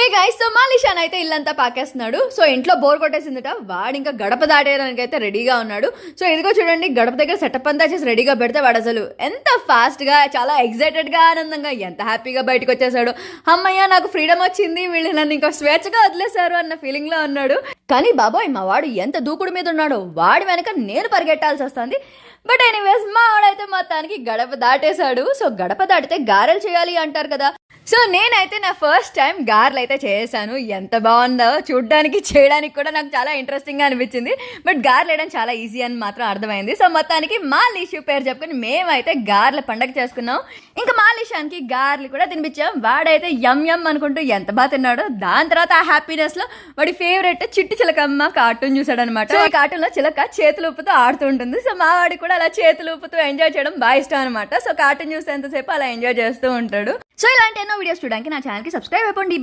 Hey guys, so మా లిషాన్ అయితే ఇల్లంతా పాకేస్తున్నాడు. సో ఇంట్లో బోర్ కొట్టేసిందట. వాడు ఇంకా గడప దాటేయడానికి అయితే రెడీగా ఉన్నాడు. సో ఇదిగో చూడండి, గడప దగ్గర సెటప్ అంతా చేసి రెడీగా పెడితే వాడు అసలు ఎంత ఫాస్ట్ గా, చాలా ఎక్సైటెడ్ గా, ఆనందంగా, ఎంత హ్యాపీగా బయటకు వచ్చేసాడు. అమ్మయ్య, నాకు ఫ్రీడమ్ వచ్చింది, వీళ్ళు నన్ను ఇంకా స్వేచ్ఛగా వదిలేశారు అన్న ఫీలింగ్ లో ఉన్నాడు. కానీ బాబోయ్, మా వాడు ఎంత దూకుడు మీద ఉన్నాడో, వాడి వెనక నేను పరిగెట్టాల్సి వస్తుంది. బట్ ఎనీవేస్, మా వాడైతే మొత్తానికి గడప దాటేశాడు. సో గడప దాటితే గారెలు చేయాలి అంటారు కదా. సో నేనైతే నా ఫస్ట్ టైం గారెలు అయితే చేశాను. ఎంత బాగుందో చూడ్డానికి, చేయడానికి కూడా నాకు చాలా ఇంట్రెస్టింగ్గా అనిపించింది. బట్ గారెలు వేయడం చాలా ఈజీ అని మాత్రం అర్థమైంది. సో మొత్తానికి మా లిషు పేరు చెప్పుకొని మేమైతే గారెల పండగ చేసుకున్నాం. ఇంకా మా లిషానికి గారెలు కూడా తినిపించాం. వాడైతే యమ్ యమ్ అనుకుంటూ ఎంత బాగా తిన్నాడో. దాని తర్వాత ఆ హ్యాపీనెస్ లో వాడి ఫేవరెట్ చిట్టి చిలకమ్మ కార్టూన్ చూసాడు అనమాట. సో ఈ కార్టూన్ లో చిలక చేతులు ఊపుతూ ఆడుతూ ఉంటుంది. సో మా వాడికి కూడా అలా చేతులు ఊపుతూ ఎంజాయ్ చేయడం బాగా ఇష్టం అనమాట. సో కార్టూన్ చూసేంతసేపు అలా ఎంజాయ్ చేస్తూ ఉంటాడు. సో ఇలాంటి ఎన్నో వీడియోస్ చూడడానికి నా ఛానల్ కి సబ్స్క్రైబ్ అయిపోండి.